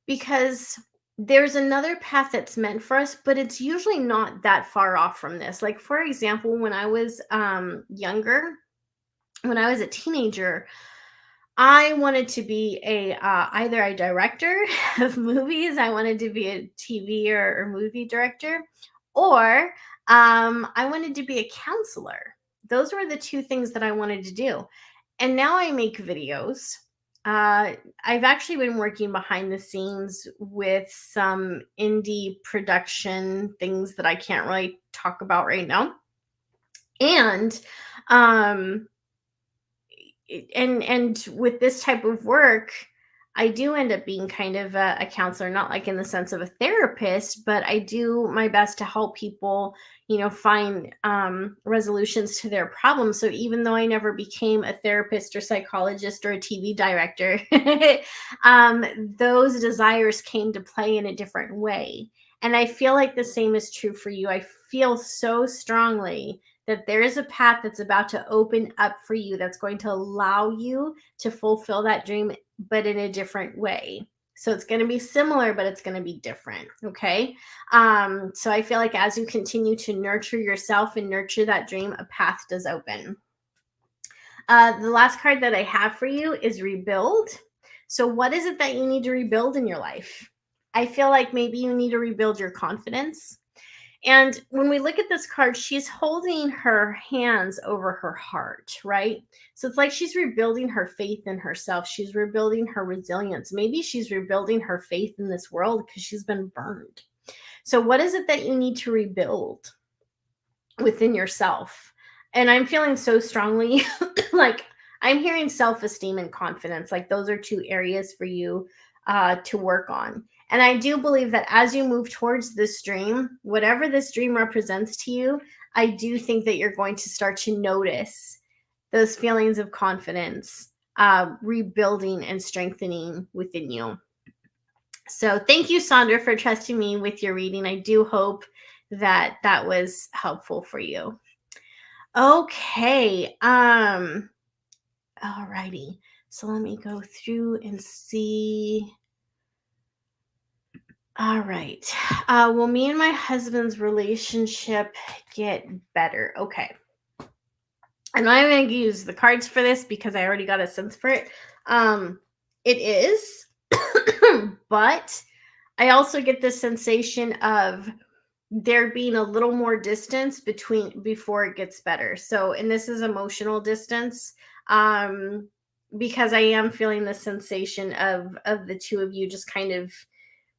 because there's another path that's meant for us, but it's usually not that far off from this. Like, for example, when I was younger, when I was a teenager, I wanted to be either a director of movies. I wanted to be a TV or movie director, or I wanted to be a counselor. Those were the two things that I wanted to do. And now I make videos. I've actually been working behind the scenes with some indie production things that I can't really talk about right now. And um and with this type of work, I do end up being kind of a counselor, not like in the sense of a therapist, but I do my best to help people, find resolutions to their problems. So even though I never became a therapist or psychologist or a TV director, those desires came to play in a different way. And I feel like the same is true for you. I feel so strongly that there is a path that's about to open up for you that's going to allow you to fulfill that dream, but in a different way. So it's going to be similar, but it's going to be different. Okay. So I feel like as you continue to nurture yourself and nurture that dream, a path does open. The last card that I have for you is rebuild. So, what is it that you need to rebuild in your life? I feel like maybe you need to rebuild your confidence. And when we look at this card, she's holding her hands over her heart, right? So it's like she's rebuilding her faith in herself. She's rebuilding her resilience. Maybe she's rebuilding her faith in this world because she's been burned. So, what is it that you need to rebuild within yourself? And I'm feeling so strongly like I'm hearing self esteem and confidence. Like those are two areas for you to work on. And I do believe that as you move towards this dream, whatever this dream represents to you, I do think that you're going to start to notice those feelings of confidence rebuilding and strengthening within you. So thank you, Sandra, for trusting me with your reading. I do hope that that was helpful for you. Okay. Alrighty. So let me go through and see. All right. Will me and my husband's relationship get better? Okay. And I'm going to use the cards for this because I already got a sense for it. It is, but I also get the sensation of there being a little more distance before it gets better. So, and this is emotional distance, because I am feeling the sensation of the two of you just kind of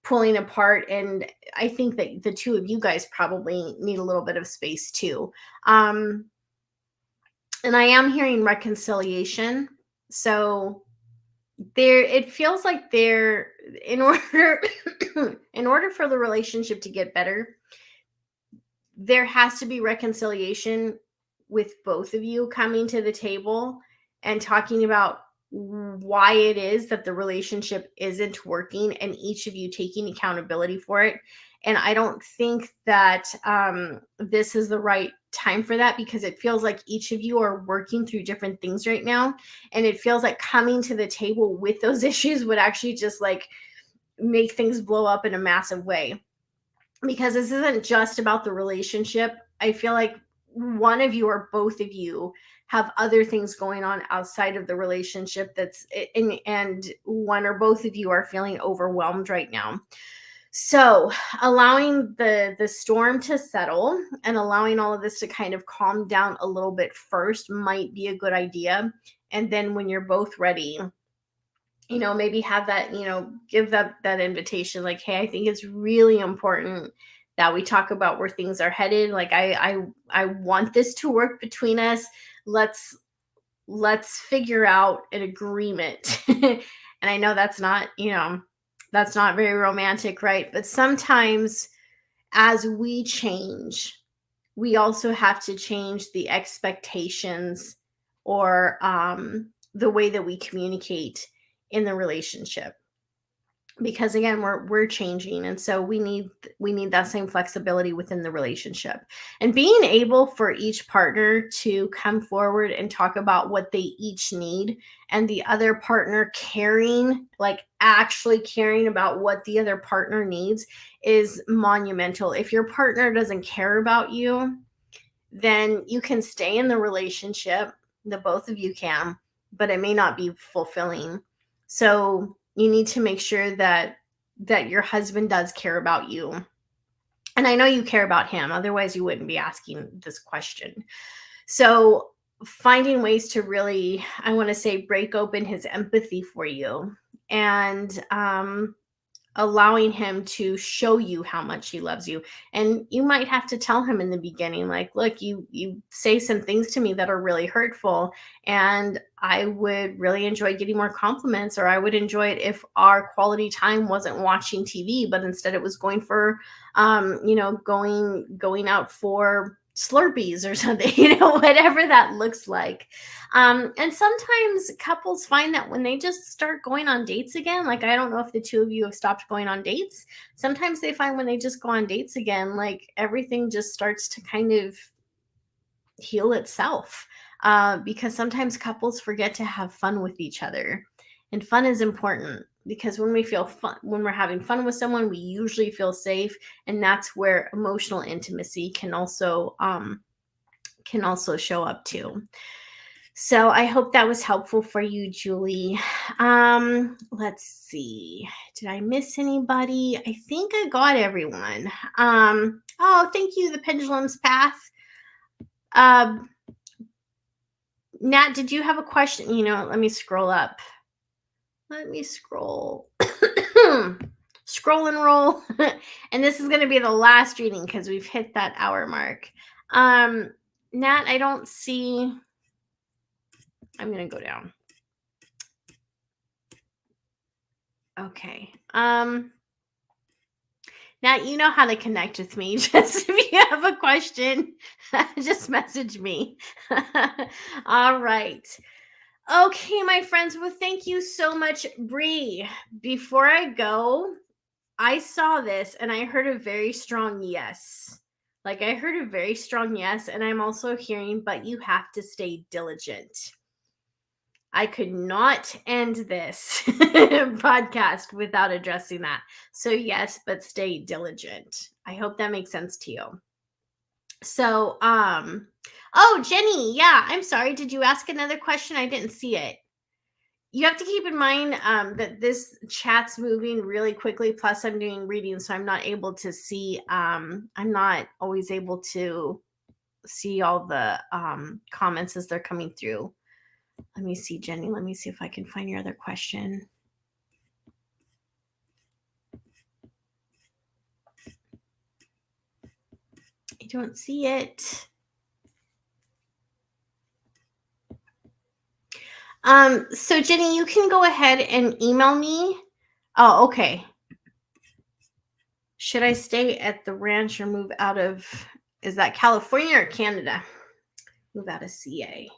pulling apart, and I think that the two of you guys probably need a little bit of space too. And I am hearing reconciliation. So there it feels like there in order in order for the relationship to get better, there has to be reconciliation with both of you coming to the table and talking about why it is that the relationship isn't working and each of you taking accountability for it. And I don't think that this is the right time for that because it feels like each of you are working through different things right now. And it feels like coming to the table with those issues would actually just like make things blow up in a massive way, because this isn't just about the relationship. I feel like one of you or both of you have other things going on outside of the relationship and one or both of you are feeling overwhelmed right now. So allowing the storm to settle and allowing all of this to kind of calm down a little bit first might be a good idea. And then when you're both ready, maybe have that, give that invitation, like, hey, I think it's really important that we talk about where things are headed. Like, I want this to work between us. Let's figure out an agreement. And I know that's not very romantic, right? But sometimes as we change, we also have to change the expectations or the way that we communicate in the relationship, because again we're changing, and so we need that same flexibility within the relationship, and being able for each partner to come forward and talk about what they each need, and the other partner actually caring about what the other partner needs is monumental. If your partner doesn't care about you, then you can stay in the relationship, the both of you can, but it may not be fulfilling. So you need to make sure that your husband does care about you. And I know you care about him, otherwise you wouldn't be asking this question. So finding ways to really, I want to say, break open his empathy for you, and allowing him to show you how much he loves you. And you might have to tell him in the beginning, like, look, you say some things to me that are really hurtful, and I would really enjoy getting more compliments, or I would enjoy it if our quality time wasn't watching TV, but instead it was going for going out for Slurpees or something, whatever that looks like. And sometimes couples find that when they just start going on dates again, like, I don't know if the two of you have stopped going on dates. Sometimes they find when they just go on dates again, like, everything just starts to kind of heal itself. Because sometimes couples forget to have fun with each other. And fun is important, because when we feel fun, when we're having fun with someone, we usually feel safe. And that's where emotional intimacy can also show up too. So I hope that was helpful for you, Julie. Let's see. Did I miss anybody? I think I got everyone. Oh, thank you, the Pendulum's Path. Nat, did you have a question? Let me scroll up. Let me scroll. Scroll and roll. And this is going to be the last reading because we've hit that hour mark. Nat, I don't see. I'm going to go down. Okay. Now you know how to connect with me. Just if you have a question, just message me. All right. Okay, my friends. Well, thank you so much, Bree. Before I go, I saw this and I heard a very strong yes. Like, I heard a very strong yes, and I'm also hearing, but you have to stay diligent. I could not end this podcast without addressing that. So yes, but stay diligent. I hope that makes sense to you. So, oh, Jenny, yeah, I'm sorry. Did you ask another question? I didn't see it. You have to keep in mind that this chat's moving really quickly. Plus, I'm doing readings, so I'm not able to see. I'm not always able to see all the comments as they're coming through. Let me see, Jenny. Let me see if I can find your other question. I don't see it. So Jenny, you can go ahead and email me. Oh, okay. Should I stay at the ranch or move out of, is that California or Canada? Move out of CA.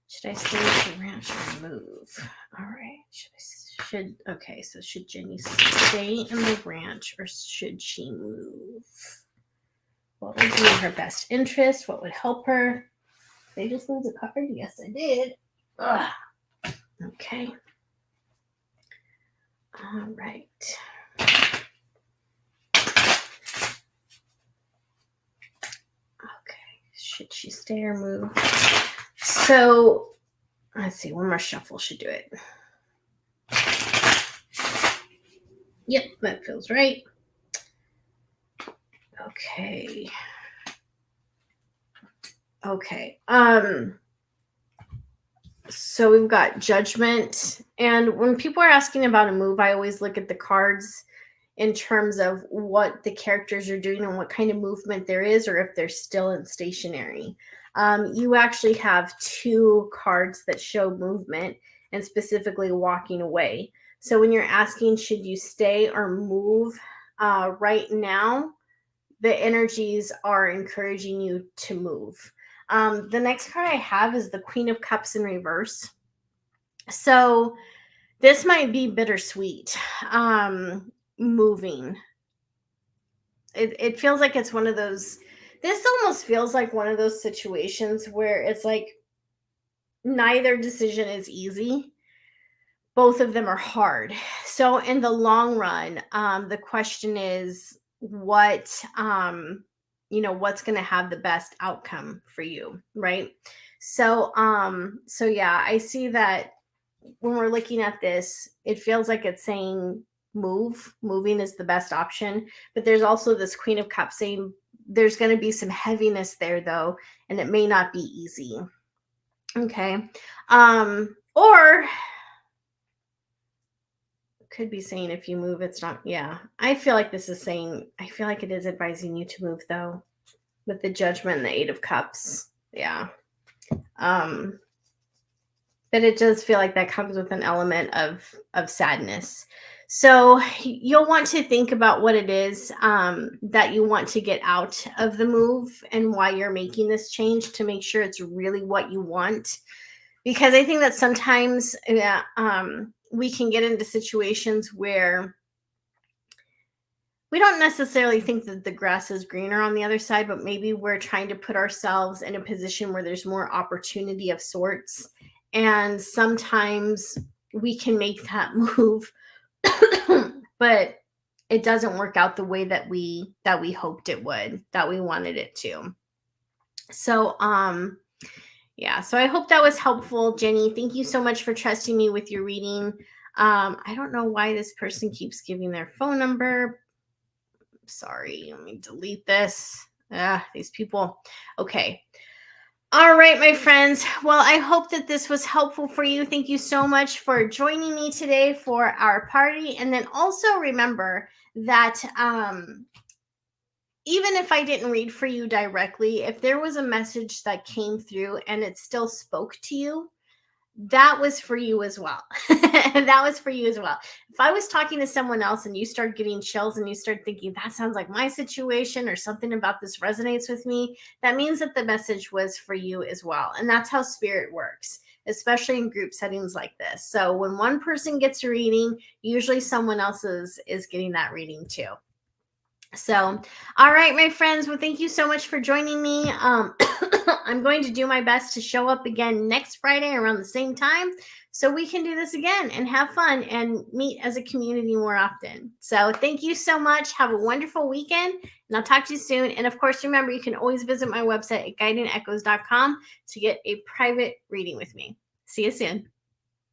Should I stay at the ranch or move? All right. Okay, so should Jenny stay in the ranch or should she move? What would be in her best interest? What would help her? Did I just lose a card? Yes, I did. Ugh. Okay. All right. Okay. Should she stay or move? So, let's see. One more shuffle should do it. Yep, that feels right. Okay. Okay. So we've got Judgment. And when people are asking about a move, I always look at the cards in terms of what the characters are doing and what kind of movement there is, or if they're still in stationary. You actually have two cards that show movement and specifically walking away. So when you're asking, should you stay or move right now, the energies are encouraging you to move. The next card I have is the Queen of Cups in reverse. So this might be bittersweet. Moving. It feels like it's one of those, this almost feels like one of those situations where it's like neither decision is easy. Both of them are hard. So in the long run, the question is what's going to have the best outcome for you, right? So yeah, I see that when we're looking at this, it feels like it's saying moving is the best option, but there's also this Queen of Cups saying there's going to be some heaviness there though, and it may not be easy. Okay. Or could be saying if you move, it's not. Yeah. I feel like this is saying, I feel like it is advising you to move though, with the Judgment and the Eight of Cups. Yeah. Um, but it does feel like that comes with an element of sadness. So you'll want to think about what it is that you want to get out of the move and why you're making this change to make sure it's really what you want. Because I think that sometimes we can get into situations where we don't necessarily think that the grass is greener on the other side, but maybe we're trying to put ourselves in a position where there's more opportunity of sorts. And sometimes we can make that move, but it doesn't work out the way that we hoped it would, that we wanted it to. So yeah, so I hope that was helpful, Jenny. Thank you so much for trusting me with your reading. I don't know why this person keeps giving their phone number. Sorry, let me delete this. These people. Okay. All right, my friends. Well, I hope that this was helpful for you. Thank you so much for joining me today for our party. And then also remember that even if I didn't read for you directly, if there was a message that came through and it still spoke to you, that was for you as well. That was for you as well. If I was talking to someone else and you start getting chills and you start thinking, that sounds like my situation or something about this resonates with me, that means that the message was for you as well. And that's how spirit works, especially in group settings like this. So when one person gets a reading, usually someone else is getting that reading too. So, all right, my friends. Well, thank you so much for joining me. I'm going to do my best to show up again next Friday around the same time so we can do this again and have fun and meet as a community more often. So, thank you so much. Have a wonderful weekend, and I'll talk to you soon. And of course, remember, you can always visit my website at guidingechoes.com to get a private reading with me. See you soon.